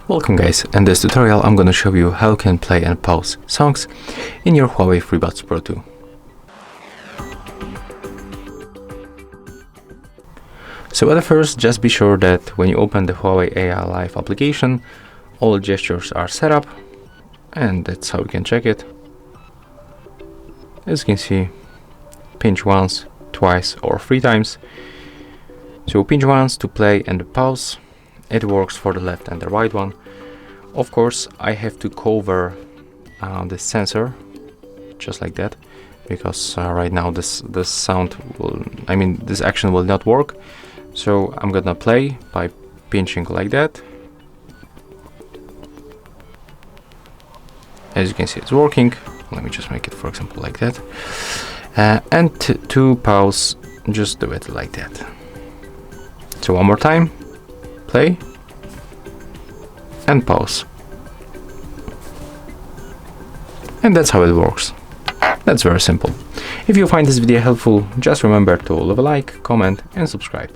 Welcome guys, in this tutorial I'm gonna show you how you can play and pause songs in your Huawei FreeBuds Pro 2. So at first, just be sure that when you open the Huawei AI Live application, all gestures are set up, and that's how you can check it. As you can see, pinch once, twice or 3 times. So pinch once to play and pause. It works for the left and the right one. Of course, I have to cover the sensor just like that, because right now this sound will, this action will not work. So I'm gonna play by pinching like that. As you can see, it's working. Let me just make it, for example, like that. And to pause, just do it like that. So one more time, play and pause. And that's how it works. That's very simple. If you find this video helpful, just remember to leave a like, comment and subscribe.